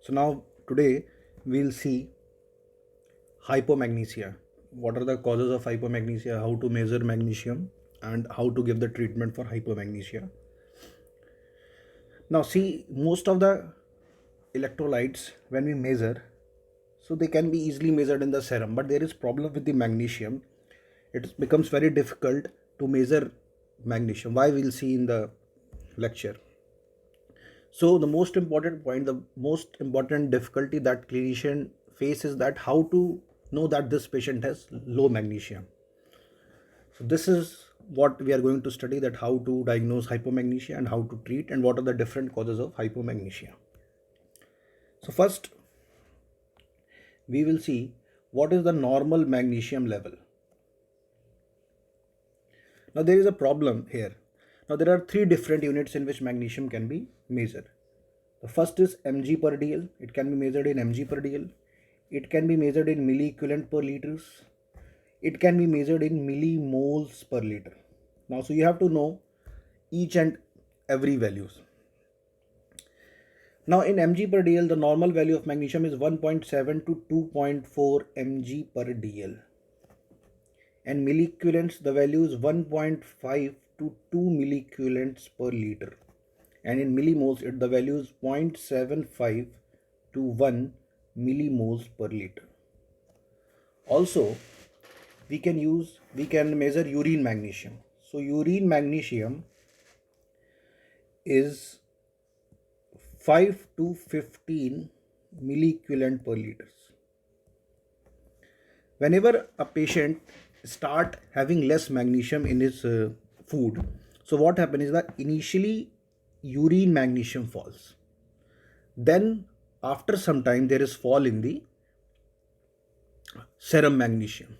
So now today we'll see hypomagnesia. What are the causes of hypomagnesia, how to measure magnesium, and how to give the treatment for hypomagnesia. Now see, most of the electrolytes when we measure, so they can be easily measured in the serum, but there is problem with the magnesium. It becomes very difficult to measure magnesium. Why, we'll see in the lecture. So the most important point, the most important difficulty that clinician face is that how to know that this patient has low magnesium. So this is what we are going to study, that how to diagnose hypomagnesia and how to treat and what are the different causes of hypomagnesia. So first we will see what is the normal magnesium level. Now there is a problem here. Now there are three different units in which magnesium can be measured. The first is mg per dl. It can be measured in mg per dl. It can be measured in milliequivalent per liters. It can be measured in millimoles per liter. Now, so you have to know each and every values. Now in mg per dl, the normal value of magnesium is 1.7 to 2.4 mg per dl. And milliequivalents, the value is 1.5 to 2 milliequivalents per liter. And in millimoles, the value is 0.75 to 1 millimoles per liter. Also, we can measure urine magnesium. So urine magnesium is 5 to 15 milliequivalent per liters. Whenever a patient start having less magnesium in his food, so what happens is that initially urine magnesium falls. Then after some time there is fall in the serum magnesium.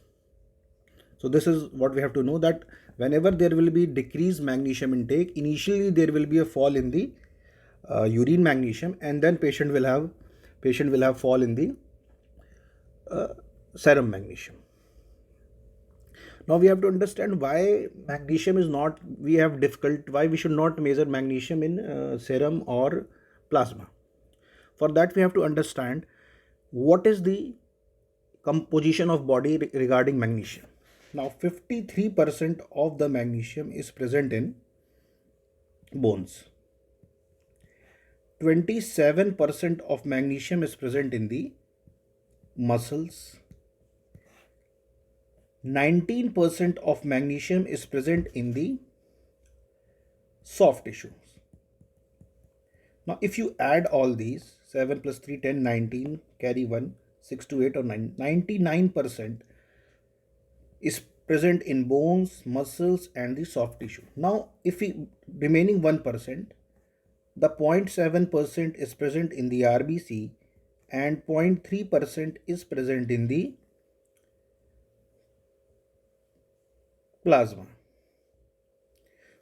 So this is what we have to know, that whenever there will be decreased magnesium intake, initially there will be a fall in the urine magnesium, and then patient will have fall in the serum magnesium. Now we have to understand why magnesium is not, why we should not measure magnesium in serum or plasma. For that we have to understand what is the composition of body regarding magnesium. Now 53% of the magnesium is present in bones. 27% of magnesium is present in the muscles. 19% of magnesium is present in the soft tissues. Now if you add all these, 7 plus 3, 10, 19, carry 1, 6 to 8 or 9, 99% is present in bones, muscles and the soft tissue. Now if we remaining 1%, the 0.7% is present in the RBC and 0.3% is present in the plasma.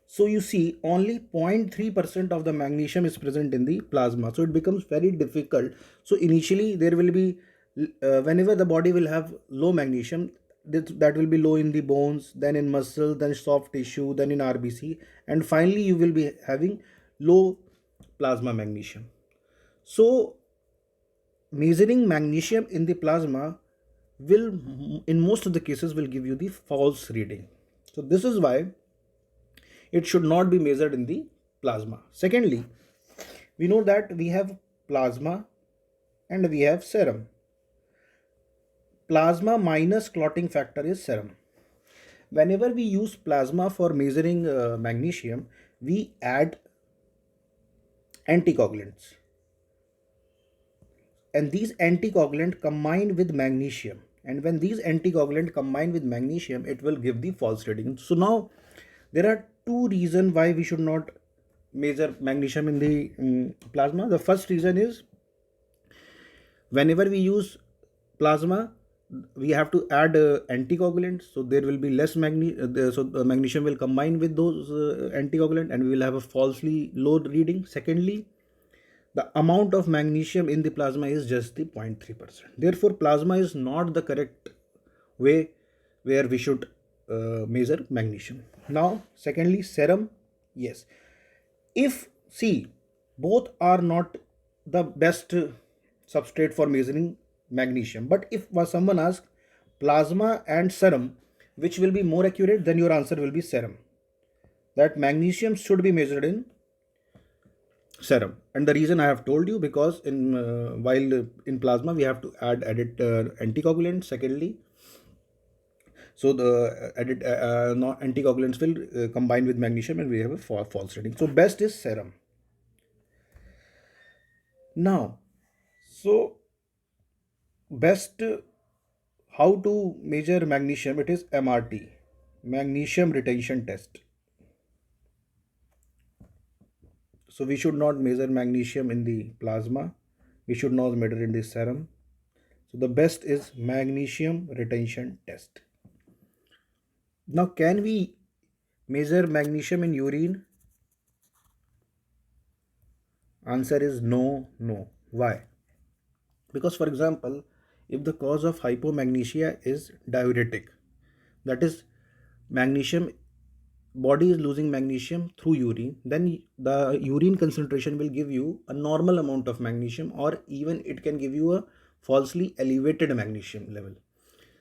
So you see, only 0.3% of the magnesium is present in the plasma. So it becomes very difficult. So initially there will be, whenever the body will have low magnesium, that will be low in the bones, then in muscle, then soft tissue, then in RBC, and finally you will be having low plasma magnesium. So measuring magnesium in the plasma will, in most of the cases, will give you the false reading. So this is why it should not be measured in the plasma. Secondly, we know that we have plasma and we have serum. Plasma minus clotting factor is serum. Whenever we use plasma for measuring magnesium, we add anticoagulants, and these anticoagulants combine with magnesium, and when these anticoagulants combine with magnesium, it will give the false reading. So now there are two reasons why we should not measure magnesium in the plasma. The first reason is, whenever we use plasma, we have to add anticoagulants, so there will be less so the magnesium will combine with those anticoagulants and we will have a falsely low reading. Secondly, the amount of magnesium in the plasma is just the 0.3%. Therefore plasma is not the correct way where we should measure magnesium. Now secondly, serum, yes, if see, both are not the best substrate for measuring magnesium. But if someone asks plasma and serum, which will be more accurate, then your answer will be serum. That magnesium should be measured in serum. And the reason I have told you, because in while in plasma we have to added anticoagulant. Secondly, so the added anticoagulants will combine with magnesium, and we have a false reading. So best is serum. Now, so best how to measure magnesium? It is MRT, magnesium retention test. So we should not measure magnesium in the plasma. We should not measure in the serum. So the best is magnesium retention test. Now, can we measure magnesium in urine? Answer is no, no. Why? Because, for example, if the cause of hypomagnesia is diuretic, that is, magnesium, body is losing magnesium through urine, then the urine concentration will give you a normal amount of magnesium, or even it can give you a falsely elevated magnesium level.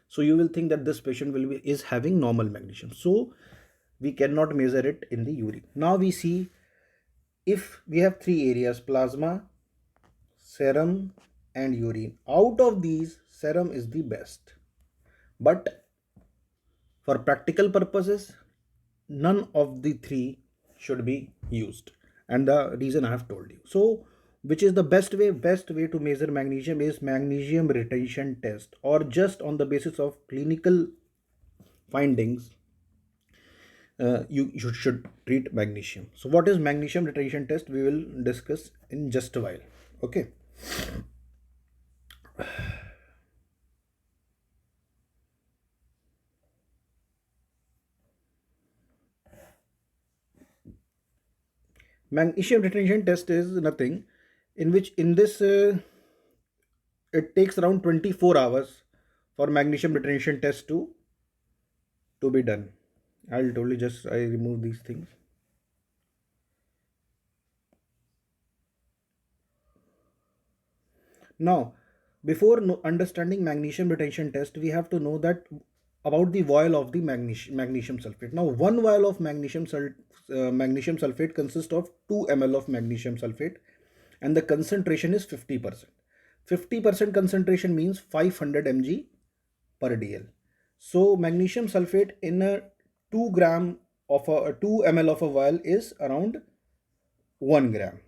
So you will think that this patient is having normal magnesium. So we cannot measure it in the urine. Now we see, if we have three areas: plasma, serum, and urine. Out of these, serum is the best. But for practical purposes, none of the three should be used. And the reason I have told you. So, which is the best way? Best way to measure magnesium is magnesium retention test, or just on the basis of clinical findings, you should treat magnesium. So, what is magnesium retention test? We will discuss in just a while. Okay. Magnesium retention test is nothing, in which in this it takes around 24 hours for magnesium retention test to be done. I'll totally just I remove these things. Now, before understanding magnesium retention test, we have to know that about the vial of the magnesium sulfate. Now, one vial of magnesium sulfate consists of 2 ml of magnesium sulfate, and the concentration is 50%. 50% concentration means 500 mg per dl. So, magnesium sulfate in a 2 gram of a 2 ml of a vial is around 1 gram.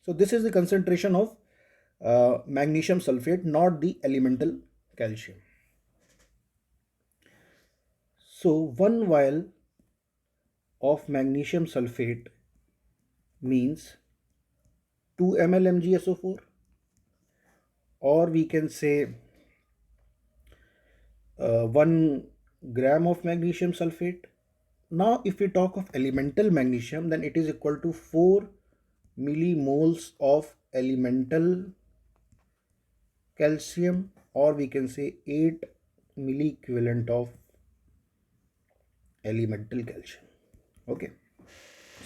So this is the concentration of magnesium sulfate, not the elemental calcium. So 1 vial of magnesium sulfate means 2 ml MgSO4, or we can say 1 gram of magnesium sulfate. Now, if we talk of elemental magnesium, then it is equal to 4 millimoles of elemental calcium, or we can say 8 milliequivalent of elemental calcium. Okay,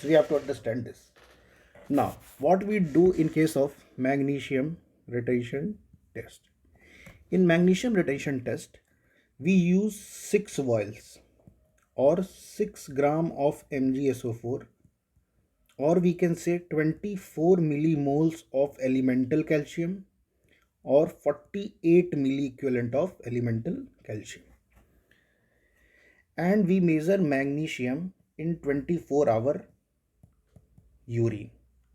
so we have to understand this. Now, what we do in case of magnesium retention test? In magnesium retention test, we use 6 vials or 6 gram of MgSO4, or we can say 24 millimoles of elemental calcium, or 48 milliequivalent of elemental calcium, and we measure magnesium in 24-hour urine.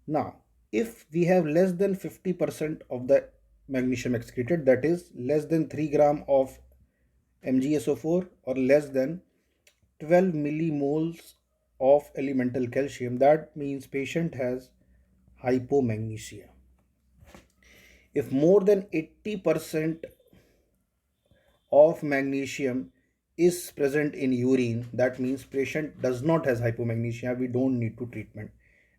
Now, if we have less than 50% of the magnesium excreted, that is less than 3 gram of MgSO4 or less than 12 millimoles of elemental calcium, that means patient has hypomagnesia. If more than 80% of magnesium is present in urine, that means patient does not has hypomagnesia, we don't need to treatment.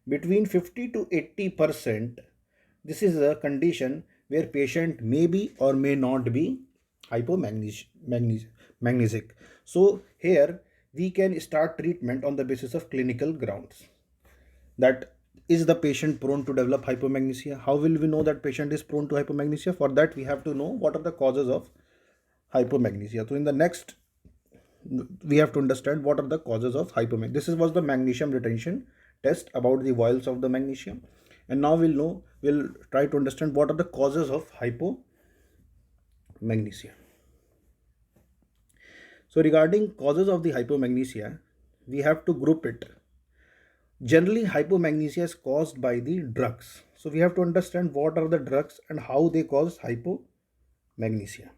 Between 50 to 80%, this is a condition where patient may be or may not be hypomagnesic. So here we can start treatment on the basis of clinical grounds, that Is the patient prone to develop hypomagnesia? How will we know that patient is prone to hypomagnesia? For that, we have to know what are the causes of hypomagnesia. So in the next, we have to understand what are the causes of hypomagnesia. This was the magnesium retention test about the vials of the magnesium, and now we'll try to understand what are the causes of hypomagnesia. So regarding causes of the hypomagnesia, we have to group it. Generally, hypomagnesia is caused by the drugs. So we have to understand what are the drugs and how they cause hypomagnesia.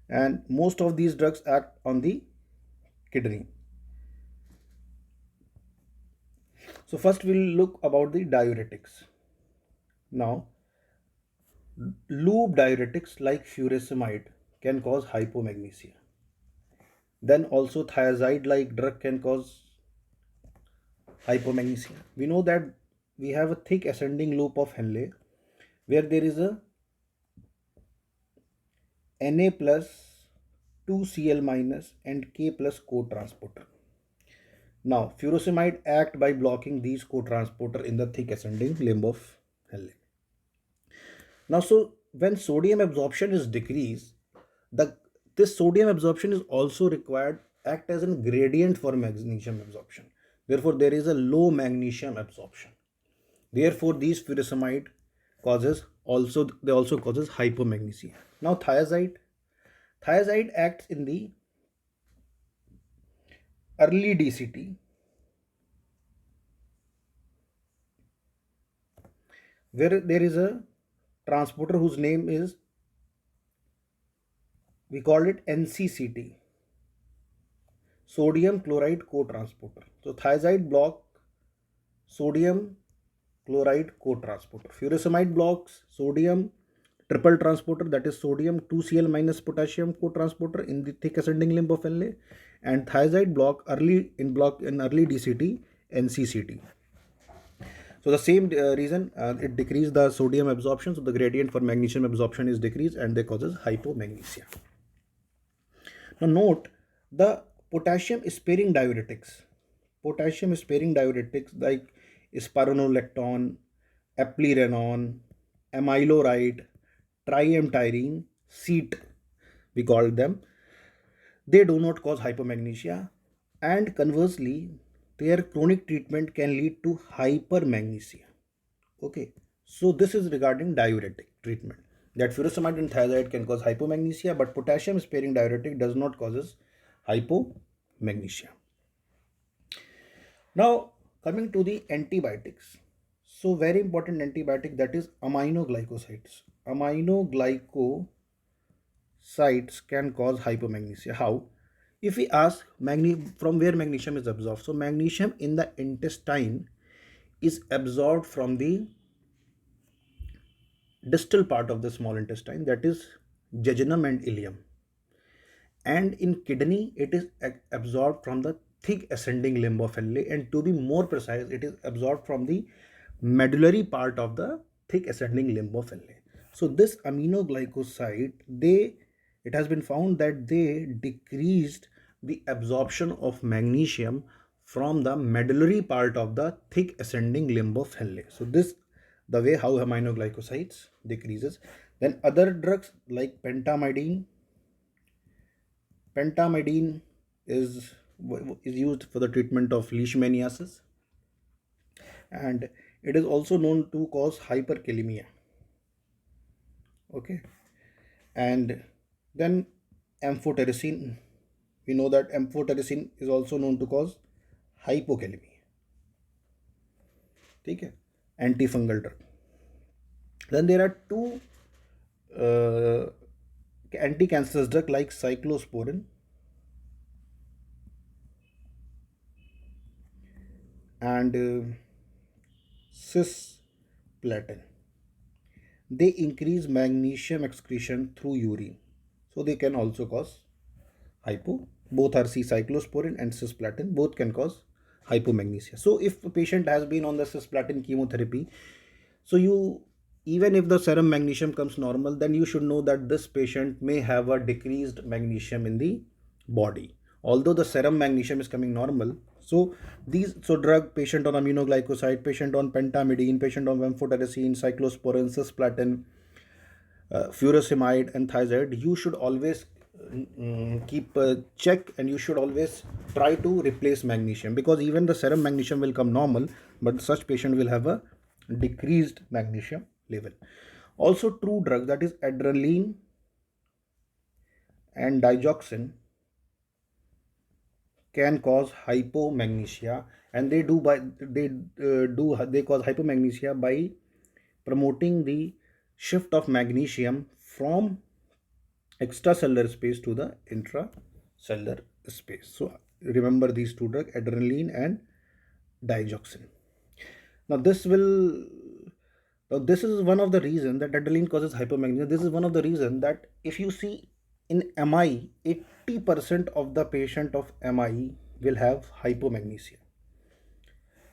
And most of these drugs act on the kidney. So first we'll look about the diuretics. Now, loop diuretics like furosemide can cause hypomagnesia. Then also thiazide like drug can cause hypomagnesia. We know that we have a thick ascending loop of Henle where there is a Na plus 2Cl minus and K plus co-transporter. Now, furosemide act by blocking these co-transporter in the thick ascending limb of Henle. Now, so when sodium absorption is decreased, the this sodium absorption is also required act as a gradient for magnesium absorption. Therefore, there is a low magnesium absorption. Therefore, these furosemide causes also they also causes hypomagnesia. Now, thiazide acts in the early DCT where there is a transporter whose name is, we call it NCCT, sodium chloride co-transporter. So thiazide block sodium chloride co-transporter. Furosemide blocks sodium triple transporter, that is sodium 2Cl minus potassium co-transporter in the thick ascending limb of La, and thiazide block in early DCT NCCT. So the same reason it decreases the sodium absorption, so the gradient for magnesium absorption is decreased and they causes hypomagnesia. Now note the potassium sparing diuretics. Potassium sparing diuretics like spironolactone, eplerenone, amiloride, triamtyrene, CEAT, we call them. They do not cause hypomagnesia, and conversely, their chronic treatment can lead to hypermagnesia. Okay, so this is regarding diuretic treatment. That furosemide and thiazide can cause hypomagnesia, but potassium sparing diuretic does not causes hypomagnesia. Now coming to the antibiotics. So very important antibiotic, that is aminoglycosides. Aminoglycosides can cause hypomagnesia. How? If we ask from where magnesium is absorbed, so magnesium in the intestine is absorbed from the distal part of the small intestine, that is jejunum and ileum, and in kidney it is absorbed from the thick ascending limb of La, and to be more precise it is absorbed from the medullary part of the thick ascending limb of La. So this aminoglycoside, it has been found that they decreased the absorption of magnesium from the medullary part of the thick ascending limb of La. So this the way how aminoglycosides decreases. Then other drugs like pentamidine is used for the treatment of leishmaniasis, and it is also known to cause hyperkalemia. Okay, and then amphotericin, we know that amphotericin is also known to cause hypokalemia. Okay, antifungal drug. Then there are two anti-cancerous drug like cyclosporin and cisplatin. They increase magnesium excretion through urine, so they can also cause hypo. Both are cyclosporin and cisplatin, both can cause hypomagnesia. So if a patient has been on the cisplatin chemotherapy, so you, even if the serum magnesium comes normal, then you should know that this patient may have a decreased magnesium in the body. although the serum magnesium is coming normal. So drug, patient on aminoglycoside, patient on pentamidine, patient on amphotericin, cyclosporin, cisplatin, furosemide and thiazide, you should always keep a check, and you should always try to replace magnesium, because even the serum magnesium will come normal, but such patient will have a decreased magnesium level. Also, true drugs, that is adrenaline and digoxin, can cause hypomagnesia, and they cause hypomagnesia by promoting the shift of magnesium from extracellular space to the intracellular space. So remember these two drugs, adrenaline and digoxin. Now this is one of the reasons that adrenaline causes hypomagnesia. This is one of the reasons that if you see in MI, 80% of the patient of MI will have hypomagnesia.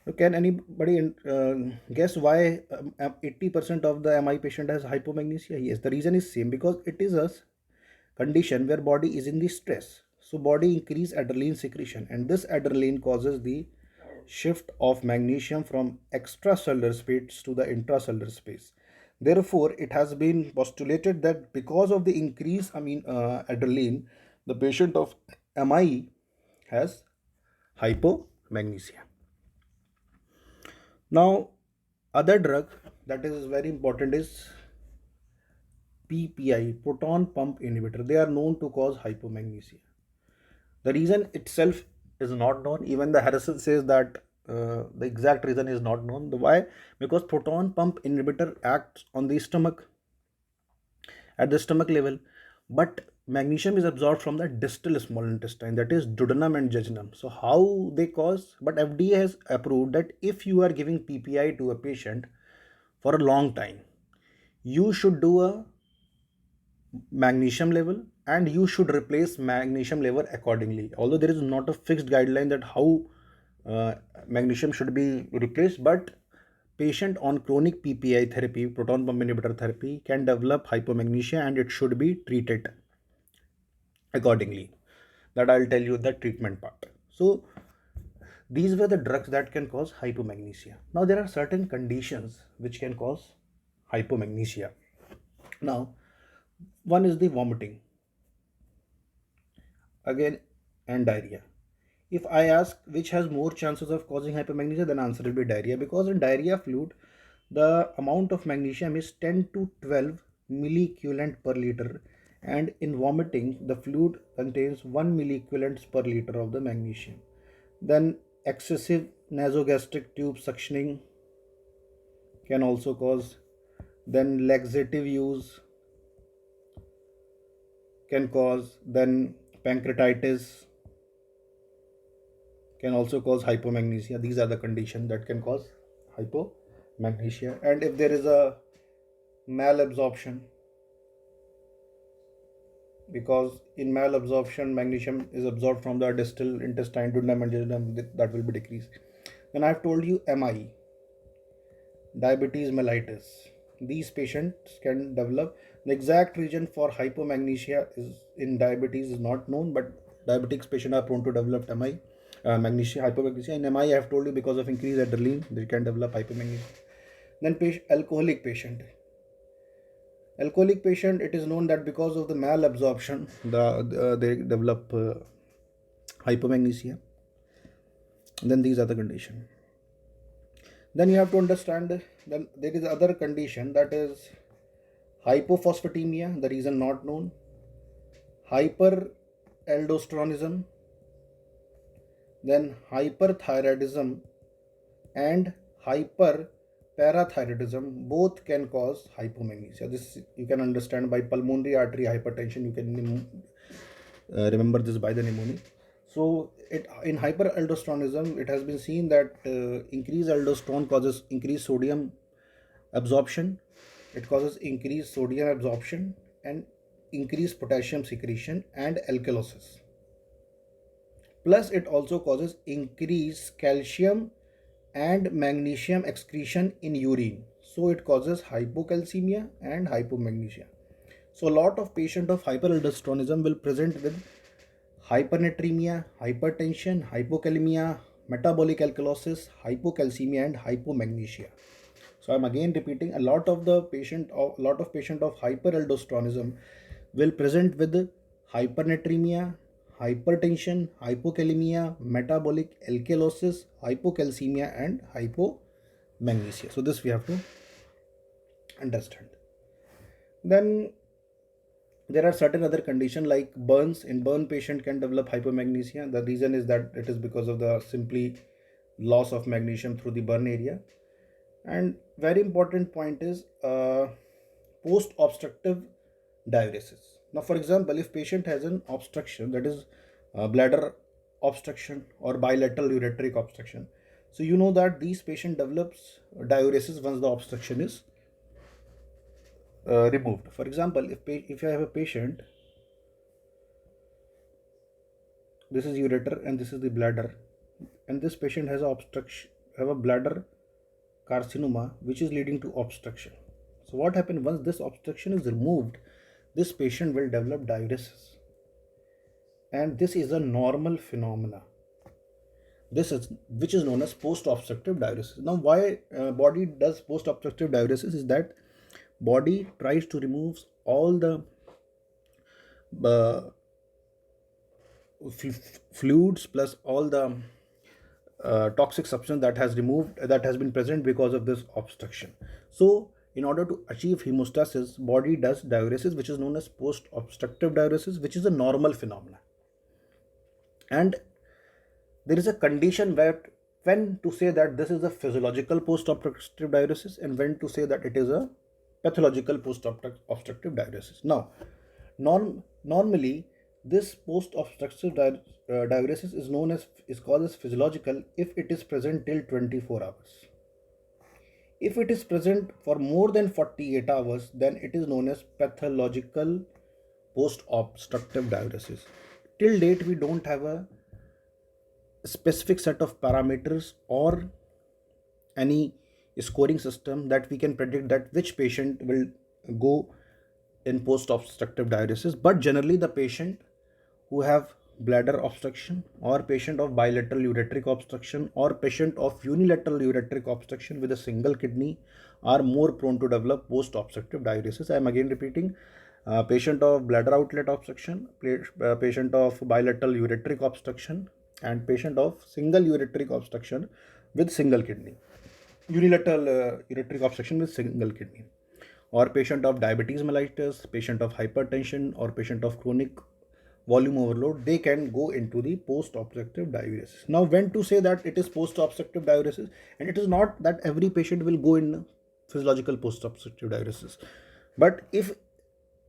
So can anybody guess why 80% of the MI patient has hypomagnesia? Yes, the reason is same, because it is a condition where body is in the stress. So body increase adrenaline secretion, and this adrenaline causes the shift of magnesium from extracellular space to the intracellular space. Therefore, it has been postulated that because of the increase adrenaline, the patient of MI has hypomagnesia. Now, other drug that is very important is PPI, proton pump inhibitor. They are known to cause hypomagnesia. The reason itself is not known. Even the Harrison says that the exact reason is not known. Why? Because proton pump inhibitor acts on the stomach, at the stomach level, but magnesium is absorbed from the distal small intestine, that is duodenum and jejunum. So how they cause? But FDA has approved that if you are giving PPI to a patient for a long time, you should do a magnesium level, and you should replace magnesium level accordingly. Although there is not a fixed guideline that how magnesium should be replaced, but patient on chronic PPI therapy, proton pump inhibitor therapy, can develop hypomagnesia, and it should be treated accordingly. That I'll tell you the treatment part. So these were the drugs that can cause hypomagnesia. Now there are certain conditions which can cause hypomagnesia. Now, one is the vomiting, again, and diarrhea. If I ask which has more chances of causing hypomagnesia, then answer will be diarrhea, because in diarrhea fluid, the amount of magnesium is 10 to 12 milliequivalent per liter, and in vomiting, the fluid contains 1 milliequivalent per liter of the magnesium. Then excessive nasogastric tube suctioning can also cause. Then laxative use can cause. Then pancreatitis can also cause hypomagnesia. These are the conditions that can cause hypomagnesia. And if there is a malabsorption, because in malabsorption magnesium is absorbed from the distal intestine, duodenum and jejunum, that will be decreased. Then I have told you MI, diabetes mellitus. These patients can develop. The exact reason for hypomagnesia is in diabetes is not known, but diabetics patients are prone to develop MI, magnesia, hypomagnesia. In MI, I have told you because of increased adrenaline, they can develop hypomagnesia. Then alcoholic patient. Alcoholic patient, it is known that because of the malabsorption, they develop hypomagnesia. Then these are the conditions. Then you have to understand that there is other condition, that is hypophosphatemia, the reason not known, hyperaldosteronism, then hyperthyroidism and hyperparathyroidism, both can cause hypomagnesia. This you can understand by pulmonary artery hypertension. You can remember this by the pneumonia. So in hyperaldosteronism, it has been seen that increased aldosterone causes increased sodium absorption. It causes increased sodium absorption and increased potassium secretion and alkalosis. Plus, it also causes increased calcium and magnesium excretion in urine. So it causes hypocalcemia and hypomagnesia. So a lot of patients of hyperaldosteronism will present with hypernatremia, hypertension, hypokalemia, metabolic alkalosis, hypocalcemia, and hypomagnesia. So I'm again repeating, a lot of patient of hyperaldosteronism will present with hypernatremia, hypertension, hypokalemia, metabolic alkalosis, hypocalcemia, and hypomagnesia. So this we have to understand. Then there are certain other conditions like burns. In burn, patient can develop hypomagnesia. The reason is that it is because of the simply loss of magnesium through the burn area. And very important point is post obstructive diuresis. Now for example, if patient has an obstruction, that is bladder obstruction or bilateral ureteric obstruction, so you know that these patient develops diuresis once the obstruction is removed. For example, if I have a patient, this is ureter and this is the bladder, and this patient has a obstruction, have a bladder carcinoma which is leading to obstruction. So what happens once this obstruction is removed? This patient will develop diuresis, and this is a normal phenomena. This is which is known as post-obstructive diuresis. Now, why body does post-obstructive diuresis is that body tries to remove all the uh, fluids plus all the toxic substance that has been present because of this obstruction. So in order to achieve hemostasis, body does diuresis, which is known as post obstructive diuresis, which is a normal phenomenon. And there is a condition where when to say that this is a physiological post obstructive diuresis and when to say that it is a pathological post obstructive diuresis. Now normally this post obstructive diuresis is called as physiological if it is present till 24 hours. If it is present for more than 48 hours, then it is known as pathological post obstructive diuresis. Till date we don't have a specific set of parameters or any scoring system that we can predict that which patient will go in post obstructive diuresis. But generally the patient who have bladder obstruction or patient of bilateral ureteric obstruction or patient of unilateral ureteric obstruction with a single kidney are more prone to develop post obstructive diuresis. I am again repeating, patient of bladder outlet obstruction, patient of bilateral ureteric obstruction, and patient of single ureteric obstruction with single kidney, unilateral ureteric obstruction with single kidney, or patient of diabetes mellitus, patient of hypertension, or patient of chronic volume overload, they can go into the post-obstructive diuresis. Now, when to say that it is post-obstructive diuresis, and it is not that every patient will go in physiological post-obstructive diuresis, but if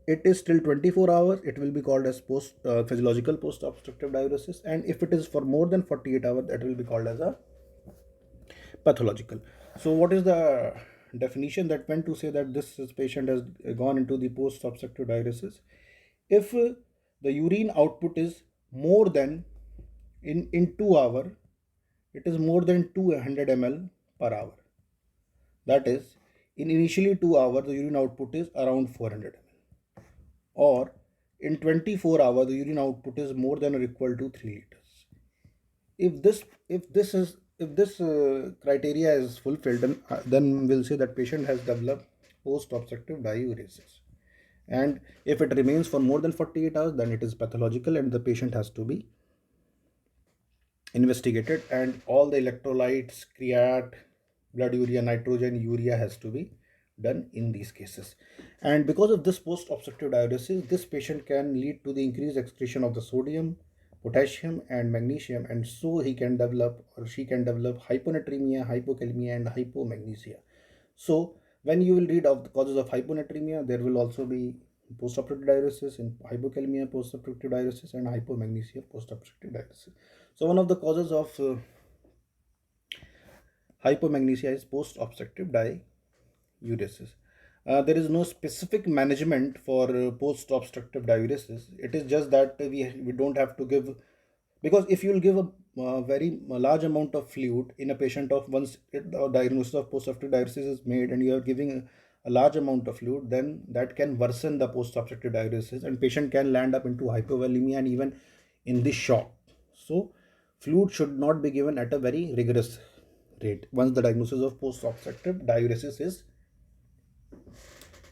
it is still 24 hours, it will be called as physiological post-obstructive diuresis, and if it is for more than 48 hours, that will be called as a pathological. So what is the definition that when to say that this patient has gone into the post-obstructive diuresis? If the urine output is more than in 2 hours, it is more than 200 ml per hour. That is, in initially 2 hours, the urine output is around 400 ml. Or in 24 hours, the urine output is more than or equal to 3 liters. If this criteria is fulfilled, then we'll say that patient has developed post obstructive diuresis. And if it remains for more than 48 hours, then it is pathological and the patient has to be investigated, and all the electrolytes, creat, blood urea, nitrogen, urea has to be done in these cases. And because of this post obstructive diuresis, this patient can lead to the increased excretion of the sodium, potassium, and magnesium, and so he can develop or she can develop hyponatremia, hypokalemia, and hypomagnesia. So when you will read of the causes of hyponatremia, there will also be post-obstructive diuresis, in hypokalemia post-obstructive diuresis, and hypomagnesia post-obstructive diuresis. So one of the causes of hypomagnesia is post-obstructive diuresis. There is no specific management for post-obstructive diuresis. It is just that we don't have to give, because if you will give a very large amount of fluid in a patient of once diagnosis of post-obstructive diuresis is made and you are giving a large amount of fluid, then that can worsen the post-obstructive diuresis and patient can land up into hypovolemia and even in the shock. So fluid should not be given at a very rigorous rate once the diagnosis of post-operative diuresis is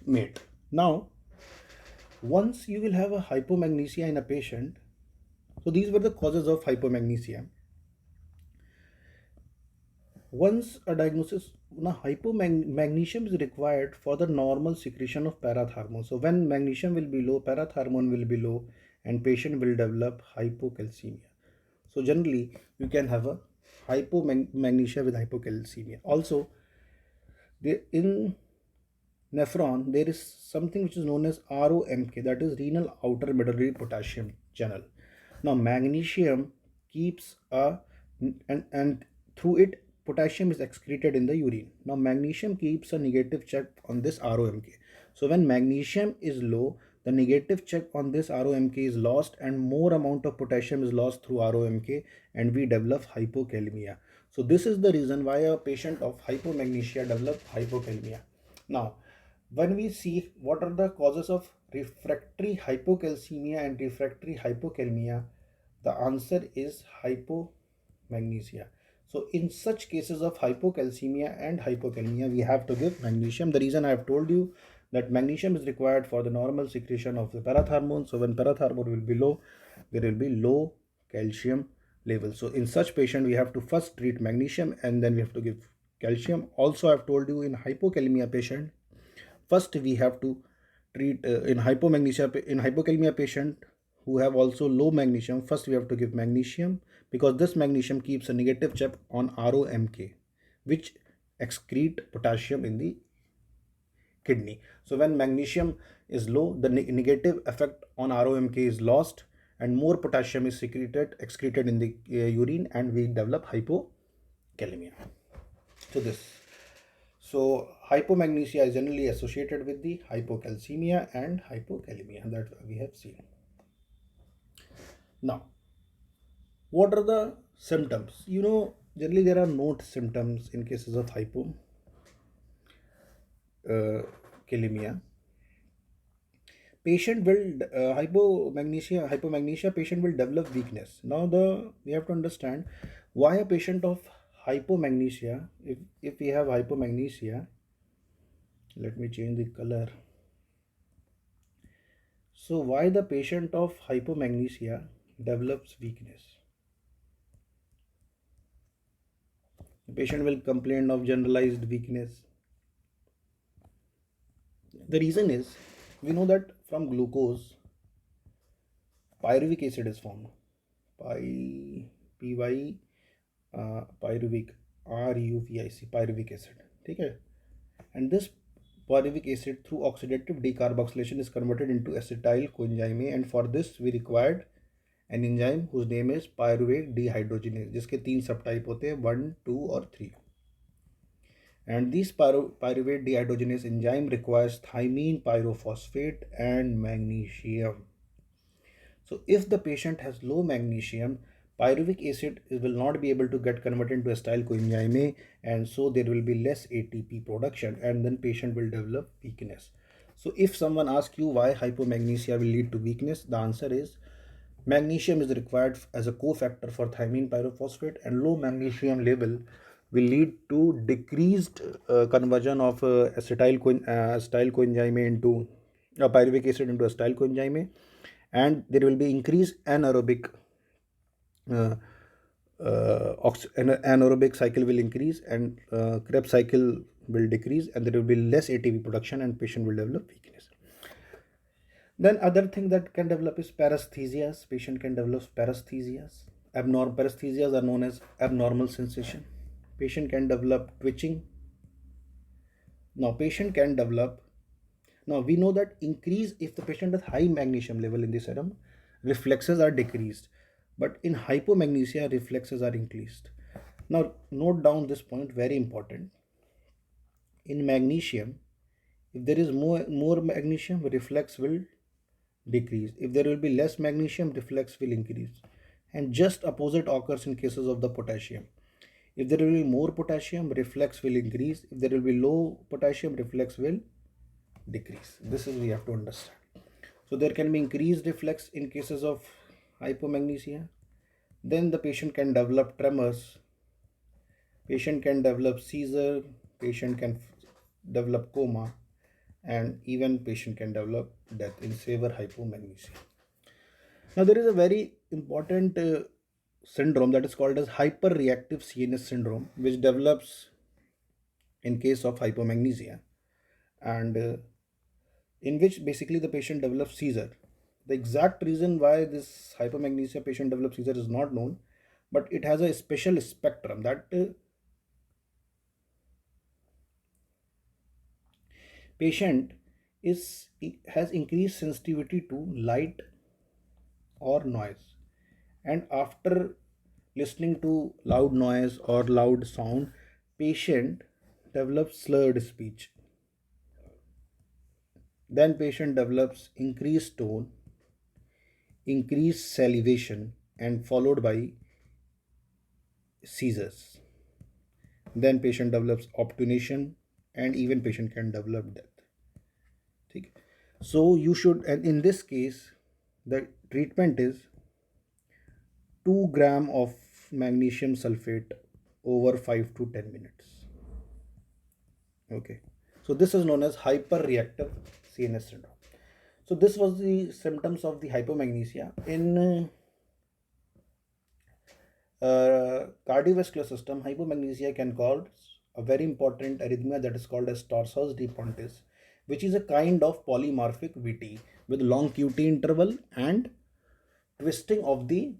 made. Now, once you will have a hypomagnesia in a patient, so these were the causes of hypomagnesia. Once a diagnosis, now hypomagnesium is required for the normal secretion of parathormone. So when magnesium will be low, parathormone will be low, and patient will develop hypocalcemia. So generally, you can have a hypomagnesia with hypocalcemia. Also, in nephron, there is something which is known as ROMK, that is renal outer medullary potassium channel. Now, magnesium keeps and through it, potassium is excreted in the urine. Now, magnesium keeps a negative check on this ROMK. So, when magnesium is low, the negative check on this ROMK is lost, and more amount of potassium is lost through ROMK, and we develop hypokalemia. So, this is the reason why a patient of hypomagnesia develop hypokalemia. Now, when we see what are the causes of refractory hypocalcemia and refractory hypokalemia, the answer is hypomagnesia. So in such cases of hypocalcemia and hypokalemia, we have to give magnesium. The reason I have told you that magnesium is required for the normal secretion of the parathormone. So when parathormone will be low, there will be low calcium level. So in such patient, we have to first treat magnesium and then we have to give calcium. Also, I have told you in hypokalemia patient, first we have to treat in hypokalemia patient who have also low magnesium. First we have to give magnesium, because this magnesium keeps a negative check on ROMK, which excrete potassium in the kidney. So when magnesium is low, the negative effect on ROMK is lost, and more potassium is excreted in the urine, and we develop hypokalemia. So hypomagnesia is generally associated with the hypocalcemia and hypokalemia that we have seen. Now, what are the symptoms? Generally there are no symptoms in cases of hypokalemia. Patient will hypomagnesia patient will develop weakness. Now we have to understand why a patient of hypomagnesia, if we have hypomagnesia, let me change the color. So why the patient of hypomagnesia develops weakness? The patient will complain of generalized weakness. The reason is, we know that from glucose, pyruvic acid is formed. Pyruvic, RUVIC, pyruvic acid. Okay? And this pyruvic acid through oxidative decarboxylation is converted into acetyl coenzyme, and for this we required an enzyme whose name is pyruvate dehydrogenase, जिसके 3 subtype होते हैं 1, 2 और 3. And this pyruvate dehydrogenase enzyme requires thymine pyrophosphate and magnesium. So if the patient has low magnesium, pyruvic acid will not be able to get converted into acetyl coenzyme, and so there will be less ATP production, and then patient will develop weakness. So if someone asks you why hypomagnesia will lead to weakness, the answer is magnesium is required as a cofactor for thymine pyrophosphate, and low magnesium level will lead to decreased conversion of acetyl coenzyme into pyruvic acid into acetyl coenzyme, and there will be increased anaerobic anaerobic cycle will increase, and Krebs cycle will decrease, and there will be less ATP production, and patient will develop weakness. Then other thing that can develop is paresthesias. Patient can develop paresthesias. Abnormal paresthesias are known as abnormal sensation. Patient can develop twitching. Now we know that increase if the patient has high magnesium level in the serum, reflexes are decreased, but in hypomagnesia reflexes are increased. Now note down this point, very important. In magnesium, if there is more magnesium, reflex will decrease. If there will be less magnesium, reflex will increase. And just opposite occurs in cases of the potassium. If there will be more potassium, reflex will increase. If there will be low potassium, reflex will decrease. This is we have to understand. So there can be increased reflex in cases of hypomagnesia, then the patient can develop tremors, patient can develop seizure, patient can develop coma, and even patient can develop death in severe hypomagnesia. Now there is a very important syndrome that is called as hyperreactive CNS syndrome, which develops in case of hypomagnesia, and in which basically the patient develops seizure. The exact reason why this hypomagnesia patient develops seizure is not known, but it has a special spectrum that patient is has increased sensitivity to light or noise, and after listening to loud noise or loud sound, patient develops slurred speech. Then patient develops increased tone, increased salivation, and followed by seizures. Then patient develops obtundation, and even patient can develop death. ठीक है? So you should, and in this case, the treatment is 2 gram of magnesium sulfate over 5 to 10 minutes. Okay. So this is known as hyperreactive CNS syndrome. So this was the symptoms of the hypomagnesia. In cardiovascular system, hypomagnesia can cause a very important arrhythmia that is called as torsades de Pontis, which is a kind of polymorphic VT with long QT interval and twisting of the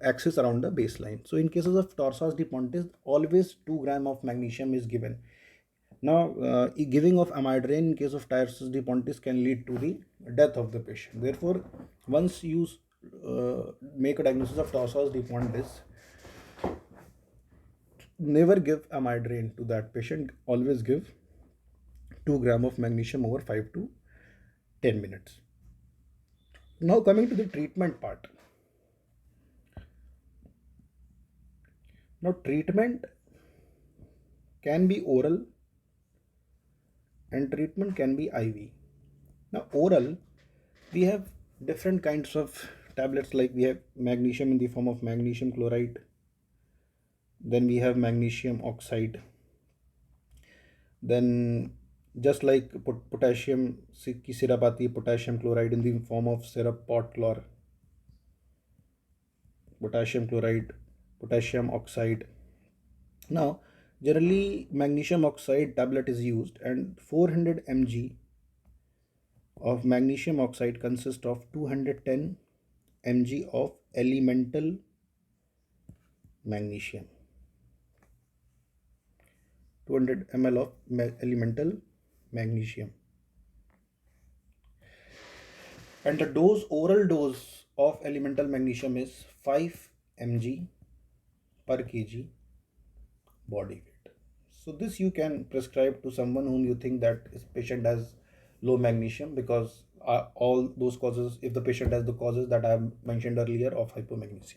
axis around the baseline. So in cases of torsades de Pontis, always 2 gram of magnesium is given. Now, giving of amiodarone in case of torsades de Pontis can lead to the death of the patient. Therefore, once you make a diagnosis of torsades de Pontis, never give amiodarone to that patient. Always give 2 gram of magnesium over 5 to 10 minutes. Now, coming to the treatment part. Now, treatment can be oral and treatment can be IV. Now, oral, we have different kinds of tablets, like we have magnesium in the form of magnesium chloride, then we have magnesium oxide, then just like potassium की syrup आती है, potassium chloride in the form of syrup pot chlor, potassium chloride, potassium oxide. Now generally magnesium oxide tablet is used, and 400 mg of magnesium oxide consists of 210 mg of elemental magnesium, 200 ml of elemental magnesium, and the oral dose of elemental magnesium is 5 mg per kg body weight. So this you can prescribe to someone whom you think that this patient has low magnesium, because all those causes, if the patient has the causes that I have mentioned earlier of hypomagnesia.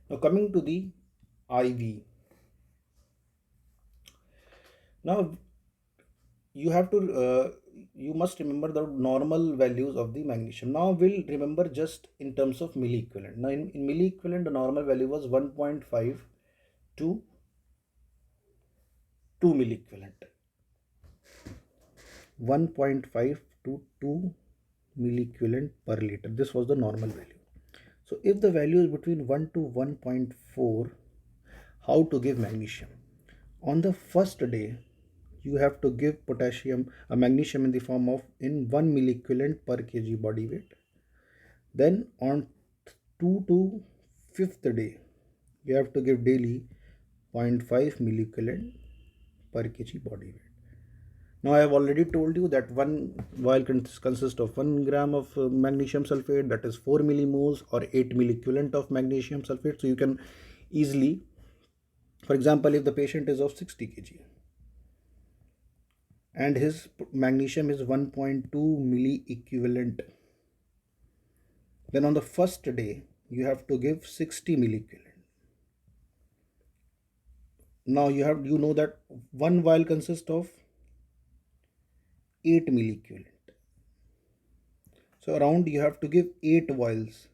Now coming to the IV. Now you have to you must remember the normal values of the magnesium. Now we'll remember just in terms of milliequivalent. Now in milliequivalent, the normal value was 1.5 to 2 milliequivalent. 1.5 to 2 milliequivalent per liter. This was the normal value. So if the value is between 1 to 1.4, how to give magnesium? On the first day, you have to give magnesium in the form of in 1 milliequivalent per kg body weight. Then on 2 to 5th day, you have to give daily 0.5 milliequivalent per kg body weight. Now I have already told you that one vial consists of 1 gram of magnesium sulfate, that is 4 millimoles or 8 milliequivalent of magnesium sulfate. So you can easily, for example, if the patient is of 60 kg and his magnesium is 1.2 milli equivalent, then on the first day you have to give 60 milliequivalent. Now you know that one vial consists of 8 milliequivalent. So around you have to give 8 vials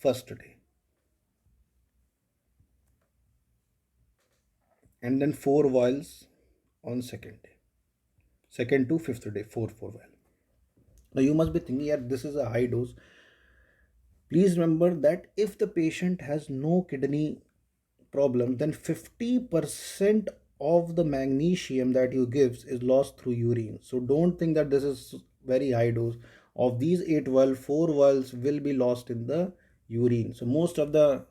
first day, and then 4 vials on second day, second to fifth day, 4 vial. Now you must be thinking, yeah, this is a high dose. Please remember that if the patient has no kidney problem, then 50% of the magnesium that you gives is lost through urine. So don't think that this is very high dose. Of these 8 vials, 4 vials will be lost in the urine. So most of the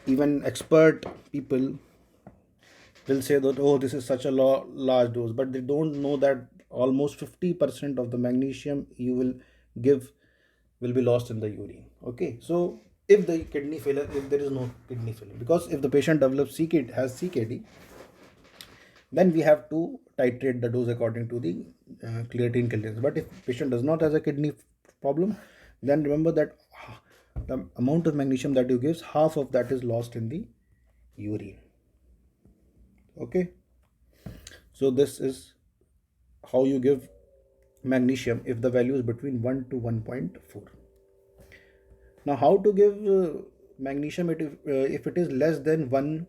even expert people will say that, oh, this is such a large dose, but they don't know that almost 50% of the magnesium you will give will be lost in the urine. Okay, so if the kidney failure, if there is no kidney failure, because if the patient develops CKD, has CKD, then we have to titrate the dose according to the creatine clearance. But if patient does not has a kidney problem, then remember that the amount of magnesium that you gives, half of that is lost in the urine. Okay, so this is how you give magnesium if the value is between 1 to 1.4. Now how to give magnesium if it is less than 1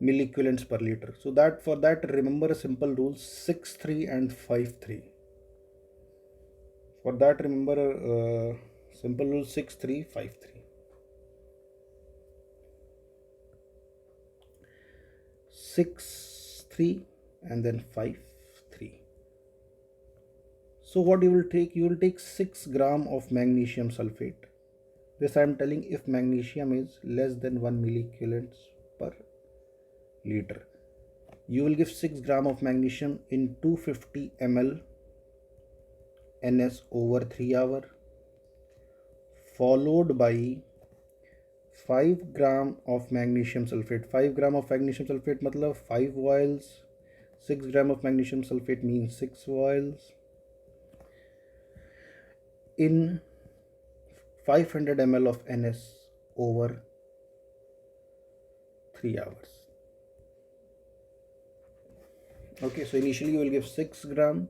milliequivalents per liter? So that for that, remember a simple rule: 6-3 and 5-3. For that, remember a simple rule: 6-3-5-3. 6-3 and then 5-3. So what you will take? You will take 6 gram of magnesium sulfate. This I am telling if magnesium is less than 1 milliequivalents per liter. You will give 6 gram of magnesium in 250 ml NS over 3 hour, followed by 5 gram of magnesium sulfate. 5 gram of magnesium sulfate matlab 5 vials. 6 gram of magnesium sulfate means 6 vials in 500 ml of NS over 3 hours. Okay, so initially you will give 6 gram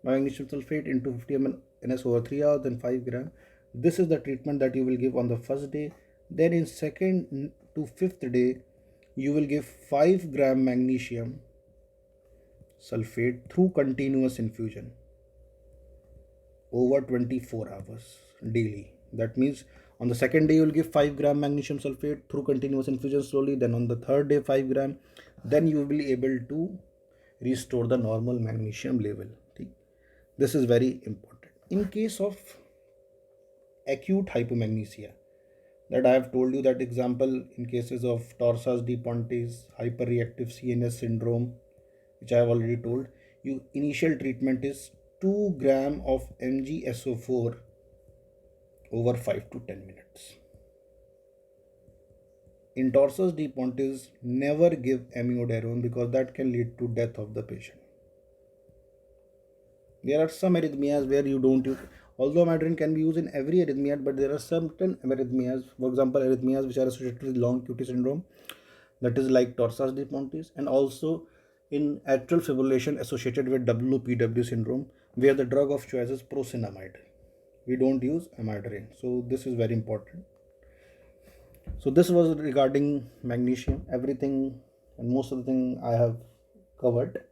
magnesium sulfate into 50 ml NS over 3 hours, then 5 gram. This is the treatment that you will give on the first day. Then in second to fifth day, you will give 5 gram magnesium sulfate through continuous infusion over 24 hours daily. That means on the second day you will give 5 gram magnesium sulfate through continuous infusion slowly. Then on the third day 5 gram. Then you will be able to restore the normal magnesium level. This is very important. In case of acute hypomagnesia, that I have told you, that example in cases of torsades de pontes, hyperreactive CNS syndrome, which I have already told you, initial treatment is 2 gram of MgSO4 over 5 to 10 minutes. In torsades de pontes, never give amiodarone because that can lead to death of the patient. There are some arrhythmias where you don't use, although amiodarone can be used in every arrhythmia, but there are certain arrhythmias, for example, arrhythmias which are associated with long QT syndrome, that is like torsades de pontes, and also in atrial fibrillation associated with WPW syndrome, where the drug of choice is prosinamide. We don't use amiodarone. So this is very important. So this was regarding magnesium. Everything and most of the thing I have covered.